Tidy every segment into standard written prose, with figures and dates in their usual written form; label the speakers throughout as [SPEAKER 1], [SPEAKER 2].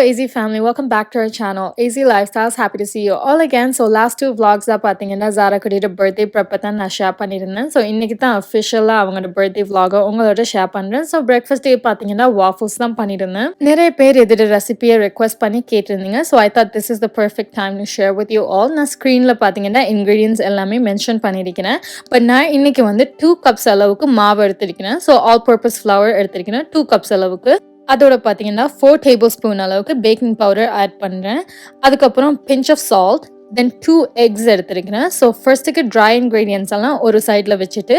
[SPEAKER 1] AZ family, welcome back to our channel. AZ Lifestyles, happy to see you all again. So last two vlogs தான் பாத்தீங்கன்னா Zara குடியோட birthday prep தான் நான் share பண்ணியிருந்தேன். So இன்னைக்கு தான் officially அவங்களோட birthday vlog உங்களோட ஷேர் பண்றேன். So breakfast day பாத்தீங்கன்னா waffles தான் பண்ணியிருந்தேன். நிறைய பேர் இதோட ரெசிபியை request பண்ணி கேட்டிருந்தீங்க. So I thought this is the perfect time to share with you all. நான் ஸ்க்ரீன்ல பாத்தீங்கன்னா ingredients எல்லாமே மென்ஷன் பண்ணியிருக்கிறேன். பட் நான் இன்னைக்கு வந்து 2 cups அளவுக்கு மாவு எடுத்திருக்கிறேன். So all purpose flour எடுத்திருக்கிறேன் 2 cups அளவுக்கு. அதோட பார்த்தீங்கன்னா 4 tablespoon அளவுக்கு பேக்கிங் பவுடர் ஆட் பண்ணுறேன். அதுக்கப்புறம் pinch of salt, then 2 eggs எடுத்துருக்கிறேன். ஸோ ஃபர்ஸ்ட்டுக்கு ட்ரை இன்க்ரீடியன்ஸ் எல்லாம் ஒரு சைடில் வச்சுட்டு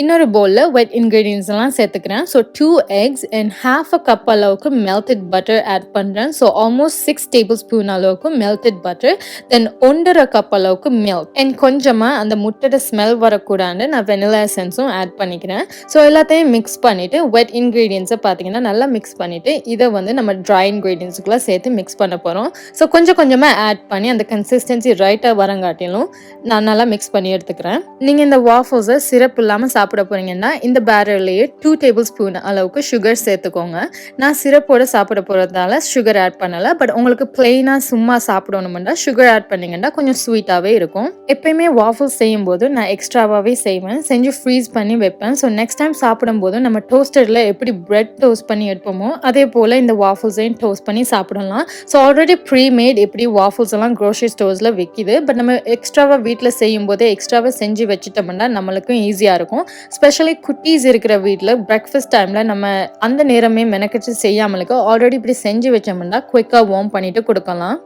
[SPEAKER 1] இன்னொரு பவுலில் வெட் இன்க்ரீடியன்ஸ் எல்லாம் சேர்த்துக்கிறேன். So 2 eggs and half a cup அளவுக்கு melted butter ஆட் பண்ணுறேன். ஸோ ஆல்மோஸ்ட் 6 tablespoon அளவுக்கு melted butter, then 1.5 cup அளவுக்கு milk and கொஞ்சமாக அந்த முட்டையோட ஸ்மெல் வரக்கூடாது நான் வெனிலா எசன்ஸும் ஆட் பண்ணிக்கிறேன். ஸோ எல்லாத்தையும் மிக்ஸ் பண்ணிவிட்டு வெட் இன்க்ரீடியன்ஸை பார்த்தீங்கன்னா நல்லா மிக்ஸ் பண்ணிவிட்டு இதை வந்து நம்ம ட்ரை இன்க்ரீடியன்ஸுக்குள்ளே சேர்த்து மிக்ஸ் பண்ண போகிறோம். ஸோ கொஞ்சமாக ஆட் பண்ணி அந்த கன்சிஸ்டன்சி ரைட்டாக வரங்காட்டிலும் நான் நல்லா மிக்ஸ் பண்ணி எடுத்துக்கிறேன். நீங்கள் இந்த வாஃபல்ஸை சிரப் இல்லாமல் சாப்பிட போறீங்கன்னா இந்த பேரர்லயே 2 tablespoon அளவுக்கு சுகர் சேர்த்துக்கோங்க. நான் சிரப்போட சாப்பிட போறதால சுகர் ஆட் பண்ணல. பட் உங்களுக்கு பிளெயினா சும்மா சாப்பிடணும்னா சுகர் ஆட் பண்ணீங்கன்னா கொஞ்சம் ஸ்வீட்டாவே இருக்கும். எப்பயுமே வாஃபிள்ஸ் செய்யும் போது நான் எக்ஸ்ட்ராவாவே செய்வேன், செஞ்சு ஃப்ரீஸ் பண்ணி வைப்பேன். ஸோ நெக்ஸ்ட் டைம் சாப்பிடும் போது நம்ம டோஸ்டர்ல எப்படி பிரெட் டோஸ்ட் பண்ணி எடுப்போமோ அதே போல இந்த வாஃபிள்ஸையும் டோஸ்ட் பண்ணி சாப்பிடலாம். ஸோ ஆல்ரெடி ப்ரீ மேட் எப்படி வாஃபிள்ஸ் எல்லாம் க்ரோசரி ஸ்டோர்ஸ்ல விற்கிது. பட் நம்ம எக்ஸ்ட்ராவா வீட்டில் செய்யும் போதே எக்ஸ்ட்ராவா செஞ்சு வச்சுட்டோம்னா நம்மளுக்கும் ஈஸியா இருக்கும். ஸ்பெஷலி குட்டீஸ் இருக்கிற வீட்டில் பிரேக்ஃபாஸ்ட் டைமில் நம்ம அந்த நேரமே மெனக்கெட்டு செய்யாமலுக்கு ஆல்ரெடி இப்படி செஞ்சு வச்சோம்னா குயிக்காக வார்ம் பண்ணிட்டு கொடுக்கலாம்.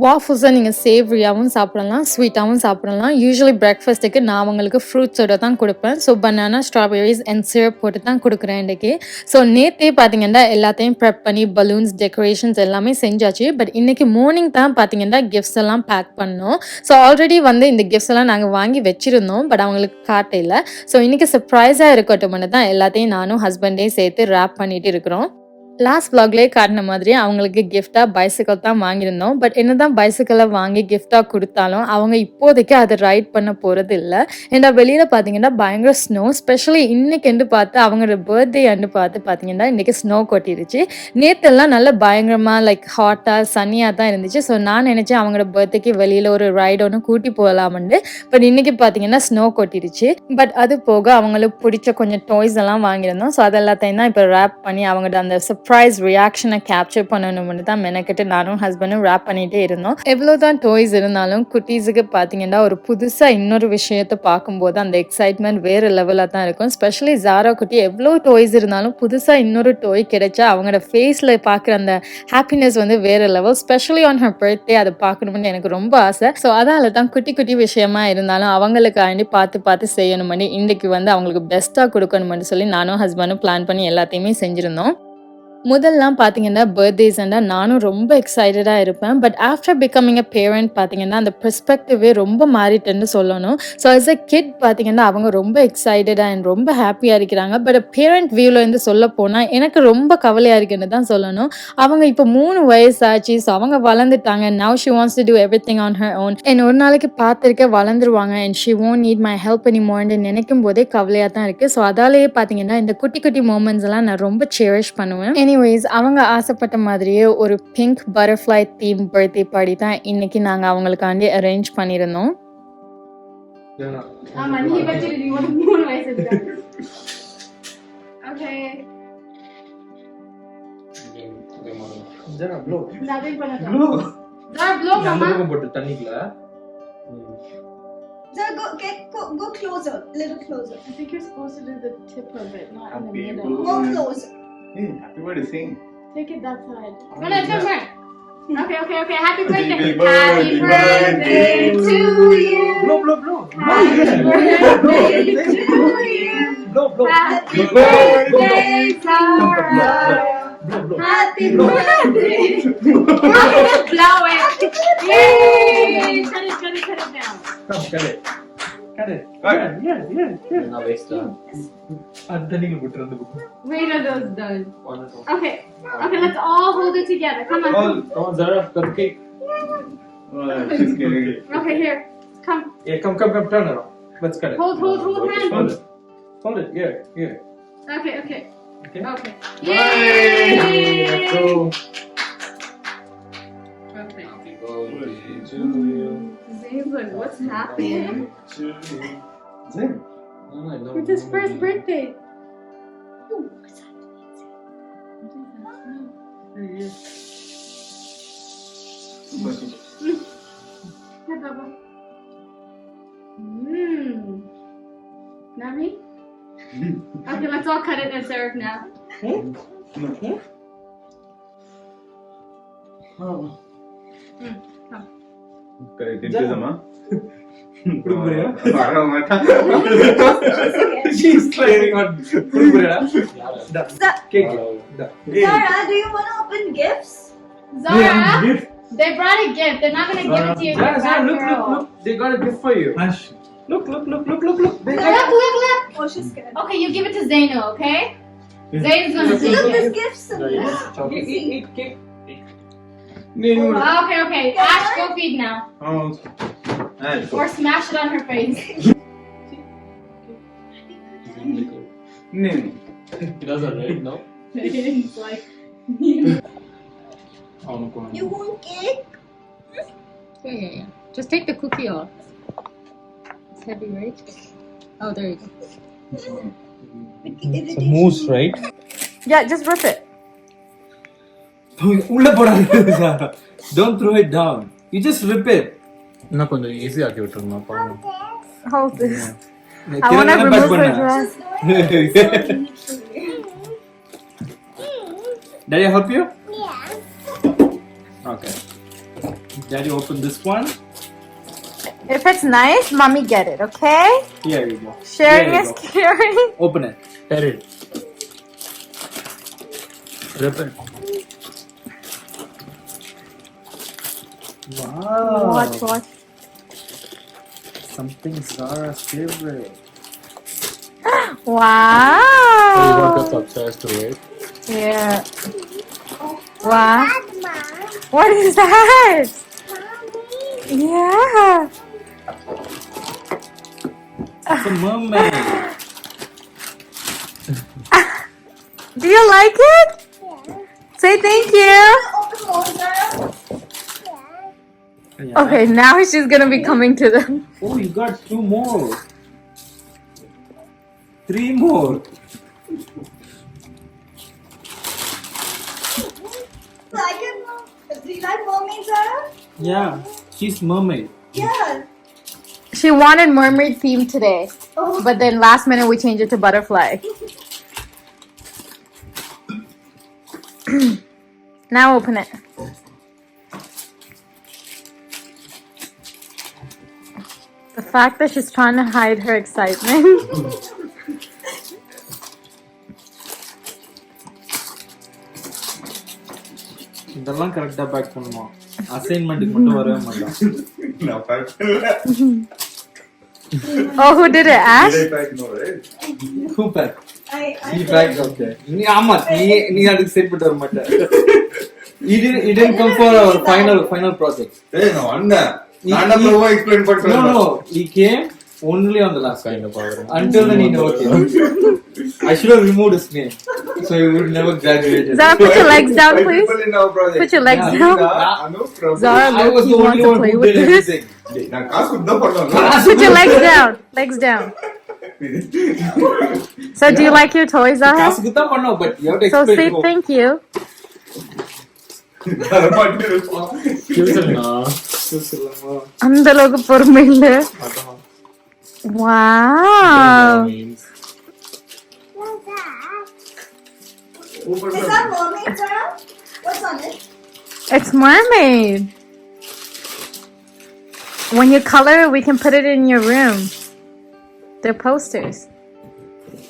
[SPEAKER 1] வாஃபிள்ஸை நீங்கள் சேவ்ரியாகவும் சாப்பிடலாம், ஸ்வீட்டாகவும் சாப்பிடலாம். யூஸ்வலி பிரேக்ஃபாஸ்ட்டுக்கு நான் அவங்களுக்கு ஃப்ரூட்ஸோட தான் கொடுப்பேன். So banana, strawberries and syrup போட்டு தான் கொடுக்குறேன் இன்றைக்கி. ஸோ நேற்றே பார்த்தீங்கன்னா எல்லாத்தையும் ப்ரெப் பண்ணி பலூன்ஸ், டெக்கரேஷன்ஸ் எல்லாமே செஞ்சாச்சு. பட் இன்றைக்கி மார்னிங் தான் பார்த்தீங்கன்னா கிஃப்ட்ஸ் எல்லாம் பேக் பண்ணோம். ஸோ ஆல்ரெடி வந்து இந்த கிஃப்ட்ஸ் எல்லாம் நாங்கள் வாங்கி வச்சுருந்தோம், பட் அவங்களுக்கு காட்டையில். ஸோ இன்றைக்கி சர்ப்ரைஸாக இருக்கட்டும் தான் எல்லாத்தையும் நானும் ஹஸ்பண்டே சேர்த்து ரேப் பண்ணிட்டு இருக்கிறோம். லாஸ்ட் vlogலேயே காட்டின மாதிரி அவங்களுக்கு கிஃப்டாக பைசிக்கல் தான் வாங்கியிருந்தோம். பட் என்னதான் பைசிக்கலை வாங்கி கிஃப்டாக கொடுத்தாலும் அவங்க இப்போதைக்கு அதை ரைட் பண்ண போகிறது இல்லை. ஏன்னா வெளியில் பார்த்தீங்கன்னா பயங்கர ஸ்னோ, ஸ்பெஷலி இன்னைக்கு பார்த்து அவங்களோட பர்த்டே பார்த்தீங்கன்னா இன்றைக்கி ஸ்னோ கொட்டிருச்சு. நேற்றெல்லாம் நல்ல பயங்கரமாக லைக் ஹாட்டாக சன்னியாக தான் இருந்துச்சு. ஸோ நான் நினச்சேன் அவங்களோட பர்த்டேக்கு வெளியில் ஒரு ரைட் ஒன்று கூட்டி போகலாம்னு. பட் இன்றைக்கி பார்த்தீங்கன்னா ஸ்னோ கொட்டிருச்சு. பட் அது போக அவங்களுக்கு பிடிச்ச கொஞ்சம் டாய்ஸ் எல்லாம் வாங்கியிருந்தோம். ஸோ அதெல்லாத்தையும் தான் இப்போ ரேப் பண்ணி அவங்களோட அந்த சர்ப்ரைஸ் ரியாக்ஷனை கேப்சர் பண்ணணும்னு தான் மெனக்கிட்டு நானும் ஹஸ்பண்டும் ரேப் பண்ணிகிட்டே இருந்தோம். எவ்வளோதான் டாய்ஸ் இருந்தாலும் குட்டீஸுக்கு பார்த்தீங்கன்னா ஒரு புதுசாக இன்னொரு விஷயத்தை பார்க்கும்போது அந்த எக்ஸைட்மெண்ட் வேறு லெவலாக தான் இருக்கும். ஸ்பெஷலி ஜாரா குட்டி எவ்வளோ டாய்ஸ் இருந்தாலும் புதுசாக இன்னொரு டாய் கிடைச்சா அவங்களோட ஃபேஸில் பார்க்குற அந்த ஹாப்பினஸ் வந்து வேறு level. Specially on her birthday அதை பார்க்கணும்னு எனக்கு ரொம்ப ஆசை. ஸோ அதால தான் குட்டி விஷயமா இருந்தாலும் அவங்களுக்காண்டி பார்த்து செய்யணும்னு இன்றைக்கு வந்து அவங்களுக்கு பெஸ்ட்டாக கொடுக்கணும்னு சொல்லி நானும் ஹஸ்பண்டும் பிளான் பண்ணி எல்லாத்தையுமே செஞ்சுருந்தோம். முதல்லாம் பார்த்தீங்கன்னா பர்த்டேஸ்னா நானும் ரொம்ப எக்ஸைட்டடாக இருப்பேன். But after becoming a parent பார்த்தீங்கன்னா அந்த பெர்ஸ்பெக்டிவே ரொம்ப மாறிட்டேன்னு சொல்லணும். ஸோ அஸ் அ கிட் பார்த்தீங்கன்னா அவங்க ரொம்ப எக்ஸைட்டடாக அண்ட் ரொம்ப ஹாப்பியாக இருக்கிறாங்க. பட் பேரண்ட் வியூலேருந்து சொல்ல போனால் எனக்கு ரொம்ப கவலையாக இருக்குன்னு தான் சொல்லணும். அவங்க இப்போ 3 வயசாச்சு. ஸோ அவங்க வளர்ந்துட்டாங்க. Now she wants to do everything on her own. And ஒரு நாளைக்கு பார்த்துருக்க வளர்ந்துருவாங்க and she won't need my help anymore நினைக்கும் போதே கவலையாக தான் இருக்குது. ஸோ அதாலேயே பார்த்தீங்கன்னா இந்த குட்டி மூமெண்ட்ஸ் எல்லாம் நான் ரொம்ப செரிஷ் பண்ணுவேன். எனிவேஸ் அவங்க ஆசைப்பட்ட மாதிரியே ஒரு pink butterfly theme birthday party தான் இன்னைக்கு நாங்கள் அவங்களுக்காண்டி அரேஞ்ச் பண்ணியிருந்தோம்.
[SPEAKER 2] Go closer, a little closer.
[SPEAKER 1] I think you're supposed to do the tip of it, not in the middle.
[SPEAKER 2] Go closer.
[SPEAKER 3] Hey, happy birthday, sing.
[SPEAKER 1] Take it that side.
[SPEAKER 2] No, turn right. Okay. Happy birthday. Happy birthday to you.
[SPEAKER 3] Blow.
[SPEAKER 2] Happy birthday to you.
[SPEAKER 3] Blow.
[SPEAKER 2] Happy birthday, Zara. Happy birthday. Blow it. Yay! Cut it down.
[SPEAKER 3] Come, cut it. Yes.
[SPEAKER 4] Now waste
[SPEAKER 2] Wait are those done. Okay, let's all hold it together. Come on.
[SPEAKER 3] Come on, Zara, cut the cake. She's scared.
[SPEAKER 2] Okay, here. Come.
[SPEAKER 3] Yeah, come, turn around. Let's cut it.
[SPEAKER 2] Hold hand.
[SPEAKER 3] Hold it. Here.
[SPEAKER 2] Okay.
[SPEAKER 3] Okay.
[SPEAKER 2] Okay.
[SPEAKER 3] Yay!
[SPEAKER 2] Yay!
[SPEAKER 3] Let's go.
[SPEAKER 2] like, what's happening?
[SPEAKER 3] Zen.
[SPEAKER 2] It's his first birthday. Ooh, what's that? Hi, Baba. Not me? Okay, let's all cut it and serve now.
[SPEAKER 3] She's claiming on.
[SPEAKER 4] Zara, do you want to open gifts?
[SPEAKER 2] Zara, they brought a gift. They're not gonna give it to you.
[SPEAKER 3] Zara, look. They got a gift for you. Look. They got
[SPEAKER 2] Look.
[SPEAKER 4] Oh, she's scared.
[SPEAKER 2] Okay, you give it to Zainu, okay? Zain's gonna take
[SPEAKER 4] Look,
[SPEAKER 2] it.
[SPEAKER 4] there's gifts in there.
[SPEAKER 3] Eat cake.
[SPEAKER 2] Okay. Ash, go feed now. Or smash it on her face.
[SPEAKER 5] He does that, right? No?
[SPEAKER 2] It's like,
[SPEAKER 4] You want cake?
[SPEAKER 2] yeah. Just take the cookie off. It's heavy, right? Oh, there you go.
[SPEAKER 4] It's
[SPEAKER 5] a mousse, right?
[SPEAKER 1] Yeah, just rip it.
[SPEAKER 5] Don't throw it down. You just rip it. இன்னும் கொஞ்சம் ஈஸியா ஆக்கி விட்டுருமா பாருங்க.
[SPEAKER 1] Hold this. I want to remove her dress.
[SPEAKER 5] Daddy help you? Yeah. Okay. Daddy open this one.
[SPEAKER 1] If it's nice, mommy get it, okay?
[SPEAKER 5] Here you go.
[SPEAKER 1] Sharing
[SPEAKER 5] Here
[SPEAKER 1] is
[SPEAKER 5] you go.
[SPEAKER 1] caring.
[SPEAKER 5] Open it. Tear it. Rip it. Wow.
[SPEAKER 1] Watch.
[SPEAKER 5] Something Zara's favorite.
[SPEAKER 1] Wow.
[SPEAKER 5] Got obsessed to it.
[SPEAKER 1] Yeah. Wow. What is that? Yeah.
[SPEAKER 5] It's a mermaid.
[SPEAKER 1] Do you like it? Say thank you.
[SPEAKER 4] Open more, Zara.
[SPEAKER 5] Yeah.
[SPEAKER 1] Okay, now she's gonna be coming to them.
[SPEAKER 5] Oh, you got 2 more. 3 more.
[SPEAKER 4] Like it? Do you like mermaids, Zara?
[SPEAKER 5] Yeah, she's mermaid.
[SPEAKER 4] Yeah.
[SPEAKER 1] She wanted mermaid theme today,
[SPEAKER 4] Oh.
[SPEAKER 1] but then last minute we changed it to butterfly. Now open it. The fact that she's trying to hide her excitement.
[SPEAKER 5] இதெல்லாம் கரெக்ட்டா back பண்ணுமா அசைன்மென்ட்க்கு மட்டும் வரவே மாட்டான்
[SPEAKER 1] Oh, who did it? Ash?
[SPEAKER 5] Super
[SPEAKER 4] I
[SPEAKER 5] நீ back okay நீ ஆமா நீ அதுக்கு செட் பண்ணிட்டு வர மாட்ட it didn't come for our final project no he came only on the last kind of power until then he knows I should have removed his name so he would never graduate.
[SPEAKER 1] Zara, put your legs down, please. Put your legs down. Zara,
[SPEAKER 5] I was the only one who did everything.
[SPEAKER 1] Put your legs down. Legs down. So, do you like your toys, Zara?
[SPEAKER 5] காசுக்கு தான் பண்ணோம் but you have to
[SPEAKER 1] So,
[SPEAKER 5] explain
[SPEAKER 1] say thank you. அந்த அளவுக்கு பொறுமை இல்ல. Wow.
[SPEAKER 4] Is that mermaid, Zara? What's on it?
[SPEAKER 1] It's mermaid. When you color it, we can put it in your room. They're posters.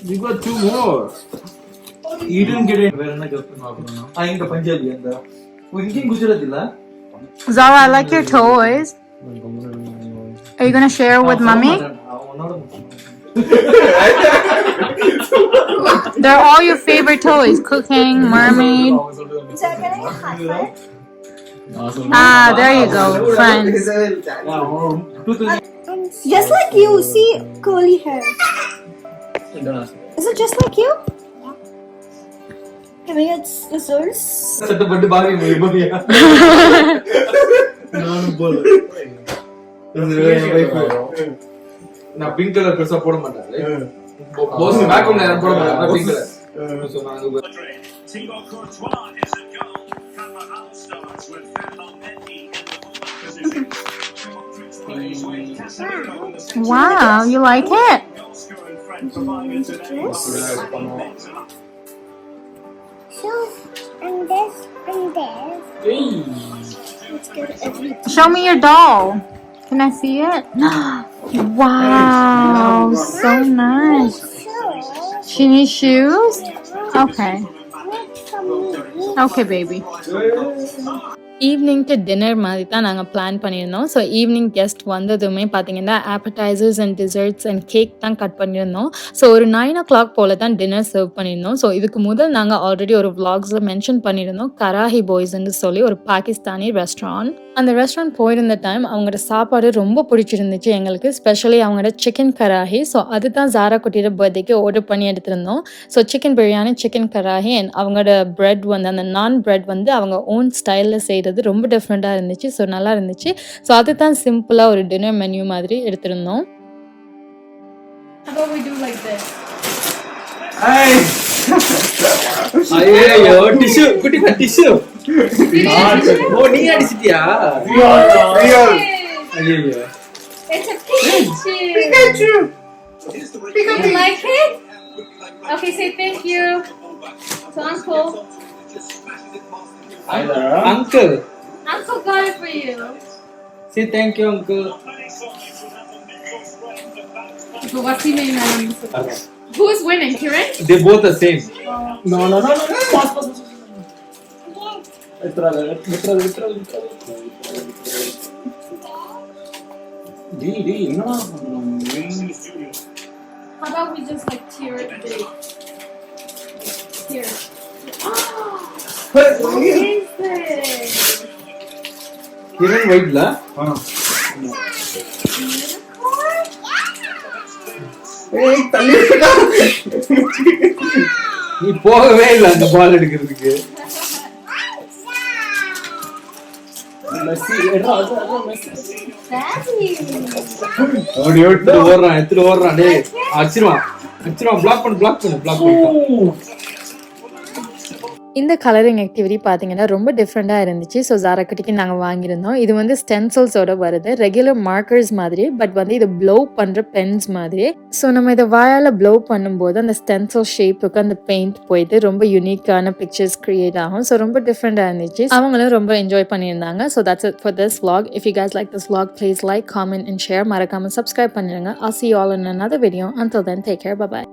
[SPEAKER 5] You got 2 more. You didn't get it. வேற என்ன gift வாங்கணும் இங்க பஞ்சாபி அந்த இங்க குஜராத் இல்ல
[SPEAKER 1] Zara, I like your toys. Are you gonna share with mommy? They're all your favorite toys. Cooking, mermaid.
[SPEAKER 4] Zara, can I get high five?
[SPEAKER 1] Ah, there you go, friends.
[SPEAKER 4] Just like you, see curly hair. Is it just like you? Can we get scissors?
[SPEAKER 5] சட்டப்பட்டு பாவி மரியா நானும் போல நான் pink colour பெருசா போட மாட்டேன். போஸ் பேக்ரவுண்ட்ல யாரும் போட மாட்டாங்க பிங்க் கலர். சோ நாங்க
[SPEAKER 1] Wow, you like it?
[SPEAKER 4] So, and this, and this. Let's go to every.
[SPEAKER 1] Show me your doll. Can I see it? Wow, so nice. She needs shoes? Okay. Okay, baby. Evening to dinner மாதிரி தான் நாங்கள் plan பண்ணியிருந்தோம். So evening guest வந்ததுமே பார்த்தீங்கன்னா ஆப்படைசர்ஸ் and desserts and cake தான் cut பண்ணியிருந்தோம். So ஒரு 9 o'clock போல் தான் டின்னர் சர்வ் பண்ணியிருந்தோம். ஸோ இதுக்கு முதல் நாங்கள் ஆல்ரெடி ஒரு vlogsல மென்ஷன் பண்ணியிருந்தோம் கராஹி பாய்ஸ்ன்னு சொல்லி ஒரு பாகிஸ்தானி ரெஸ்டாரண்ட். அந்த ரெஸ்டாரண்ட் போயிருந்த டைம் அவங்களோட சாப்பாடு ரொம்ப பிடிச்சிருந்துச்சு எங்களுக்கு, ஸ்பெஷலி அவங்களோட சிக்கன் கராஹி. ஸோ அதுதான் ஜாரா குட்டியோட பர்த்டேக்கு ஆர்டர் பண்ணி எடுத்திருந்தோம். So chicken biryani, chicken karahi and அவங்களோட பிரெட் வந்து அந்த நான் பிரெட் வந்து அவங்க ஓன் ஸ்டைலில் செய்கிறது ரொம்ப டிஃப்ரெண்ட்டாக இருந்துச்சு. ஸோ நல்லா இருந்துச்சு. ஸோ அதுதான் சிம்பிளாக ஒரு டின்னர் மெனு மாதிரி எடுத்திருந்தோம்.
[SPEAKER 2] How about we do like this?
[SPEAKER 5] ஐயோ டிஷ்யூ குட்டி டிஷ்யூ. ஓ நீ அடிச்சிட்டியா? ஐயோ
[SPEAKER 2] It's a Pikachu. You like it? Okay, say thank you to Uncle.
[SPEAKER 5] Uncle.
[SPEAKER 2] Uncle got it for you.
[SPEAKER 5] Say thank you, uncle.
[SPEAKER 2] So what's he name? Who is winning, Kiran?
[SPEAKER 5] They both the same.
[SPEAKER 3] No. Pass. Literal.
[SPEAKER 2] How about we just like tear it big? Here. What is this?
[SPEAKER 5] Kiran white la?
[SPEAKER 3] Hey, தள்ளி விட்டுடா.
[SPEAKER 5] நீ போகவே இல்ல அந்த பால் எடுக்கிறதுக்கு.
[SPEAKER 3] Messi எட்ரா Messi.
[SPEAKER 2] Daddy.
[SPEAKER 5] எடுத்துட்டு ஓடுறான் டேய். அடிச்சிருவான் பிளாக் பண்ணு.
[SPEAKER 1] இந்த கலரிங் ஆக்டிவிட்டி பார்த்தீங்கன்னா ரொம்ப டிஃப்ரெண்ட்டாக இருந்துச்சு. ஸோ ஜாரா குட்டிக்கு நாங்கள் வாங்கியிருந்தோம். இது வந்து ஸ்டென்சில்ஸோட வருது, ரெகுலர் மார்க்கர்ஸ் மாதிரி, பட் வந்து இது ப்ளோ பண்ணுற பென்ஸ் மாதிரி. ஸோ நம்ம இதை வாயால் ப்ளோ பண்ணும்போது அந்த ஸ்டென்சில் ஷேப்புக்கு அந்த பெயிண்ட் போயிட்டு ரொம்ப யூனிக்கான பிக்சர்ஸ் கிரியேட் ஆகும். ஸோ ரொம்ப டிஃப்ரெண்ட்டாக இருந்துச்சு. அவங்களும் ரொம்ப என்ஜாய் பண்ணியிருந்தாங்க. So that's it for this vlog. If you guys like this vlog, please like, comment and share. மறக்காமல் subscribe பண்ணிடுங்க. I'll see you all in another video. Until then, take care. Bye-bye.